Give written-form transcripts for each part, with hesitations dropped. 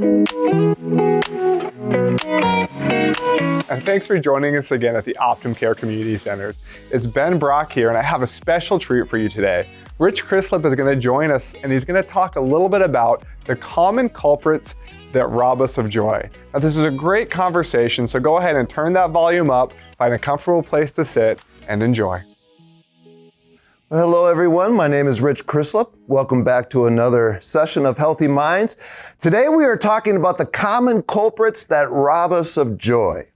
And thanks for joining us again at the Optum Care Community Centers. It's Ben Brock here, and I have a special treat for you today. Rich Crislip is going to join us, and he's going to talk a little bit about the common culprits that rob us of joy. Now, this is a great conversation, so go ahead and turn that volume up, find a comfortable place to sit, and enjoy. Well, hello, everyone. My name is Rich Crislip. Welcome back to another session of Healthy Minds. Today, we are talking about the common culprits that rob us of joy.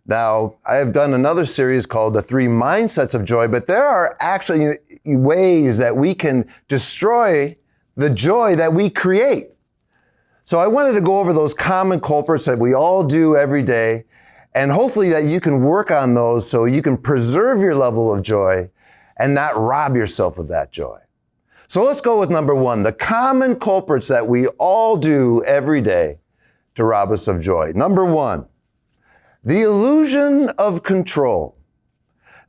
Now, I have done another series called The 3 Mindsets of Joy, but there are actually ways that we can destroy the joy that we create. So I wanted to go over those common culprits that we all do every day, and hopefully that you can work on those so you can preserve your level of joy and not rob yourself of that joy. So let's go with number 1, the common culprits that we all do every day to rob us of joy. Number 1, the illusion of control.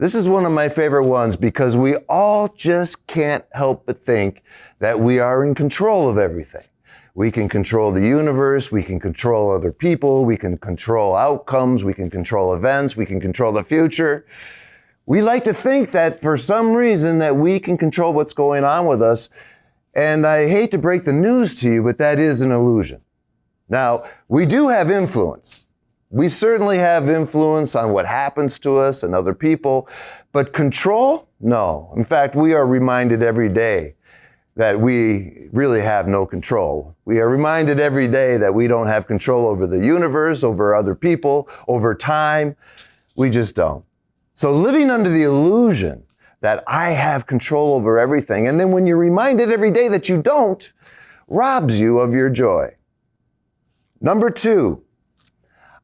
This is one of my favorite ones because we all just can't help but think that we are in control of everything. We can control the universe, we can control other people, we can control outcomes, we can control events, we can control the future. We like to think that for some reason that we can control what's going on with us. And I hate to break the news to you, but that is an illusion. Now, we do have influence. We certainly have influence on what happens to us and other people, but control? No. In fact, we are reminded every day that we really have no control. We are reminded every day that we don't have control over the universe, over other people, over time. We just don't. So living under the illusion that I have control over everything, and then when you're reminded every day that you don't, robs you of your joy. Number 2,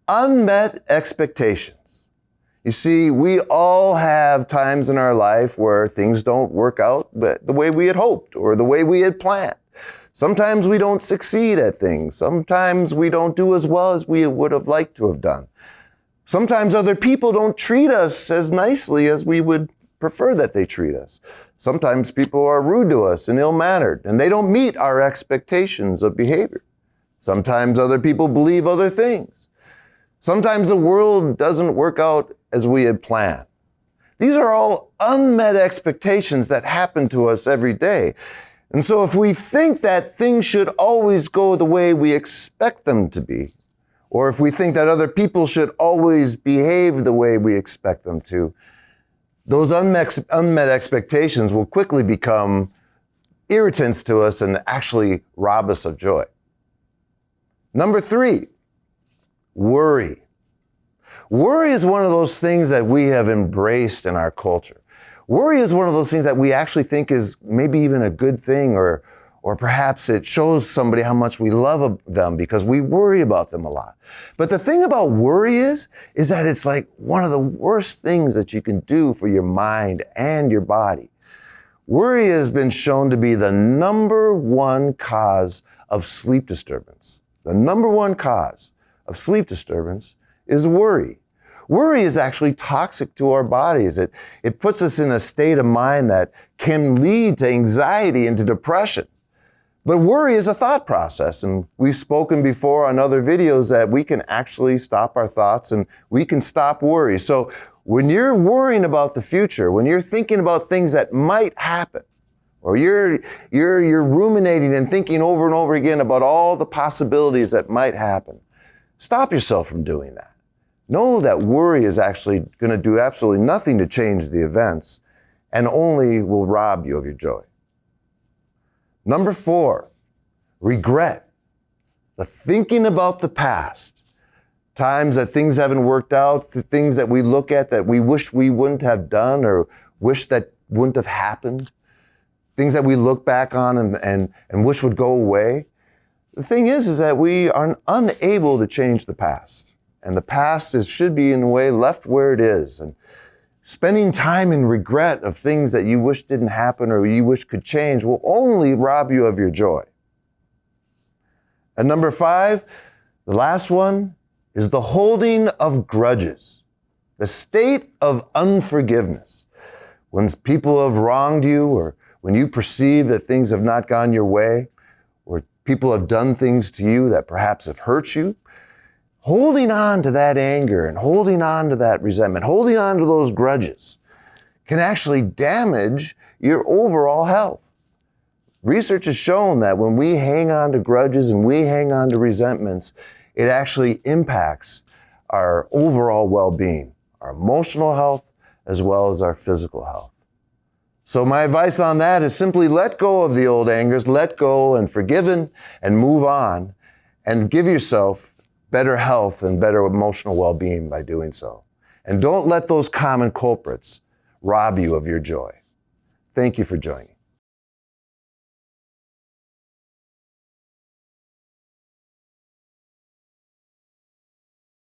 unmet expectations. You see, we all have times in our life where things don't work out the way we had hoped or the way we had planned. Sometimes we don't succeed at things. Sometimes we don't do as well as we would have liked to have done. Sometimes other people don't treat us as nicely as we would prefer that they treat us. Sometimes people are rude to us and ill-mannered, and they don't meet our expectations of behavior. Sometimes other people believe other things. Sometimes the world doesn't work out as we had planned. These are all unmet expectations that happen to us every day. And so if we think that things should always go the way we expect them to be, or if we think that other people should always behave the way we expect them to, those unmet expectations will quickly become irritants to us and actually rob us of joy. Number 3, worry. Worry is one of those things that we have embraced in our culture. Worry is one of those things that we actually think is maybe even a good thing, or perhaps it shows somebody how much we love them because we worry about them a lot. But the thing about worry is that it's like one of the worst things that you can do for your mind and your body. Worry has been shown to be the number 1 cause of sleep disturbance. The number 1 cause of sleep disturbance is worry. Worry is actually toxic to our bodies. It puts us in a state of mind that can lead to anxiety and to depression. But worry is a thought process, and we've spoken before on other videos that we can actually stop our thoughts and we can stop worry. So when you're worrying about the future, when you're thinking about things that might happen, or you're ruminating and thinking over and over again about all the possibilities that might happen, stop yourself from doing that. Know that worry is actually going to do absolutely nothing to change the events and only will rob you of your joy. Number 4, regret. The thinking about the past. Times that things haven't worked out, the things that we look at that we wish we wouldn't have done or wish that wouldn't have happened. Things that we look back on and wish would go away. The thing is that we are unable to change the past. And the past should be, in a way, left where it is. And spending time in regret of things that you wish didn't happen or you wish could change will only rob you of your joy. And number 5, the last one, is the holding of grudges, the state of unforgiveness. When people have wronged you, or when you perceive that things have not gone your way, or People have done things to you that perhaps have hurt you. Holding on to that anger and holding on to that resentment, holding on to those grudges can actually damage your overall health. Research has shown that when we hang on to grudges and we hang on to resentments, it actually impacts our overall well-being, our emotional health, as well as our physical health. So my advice on that is simply let go of the old angers, let go and forgive and move on, and give yourself better health and better emotional well-being by doing so. And don't let those common culprits rob you of your joy. Thank you for joining.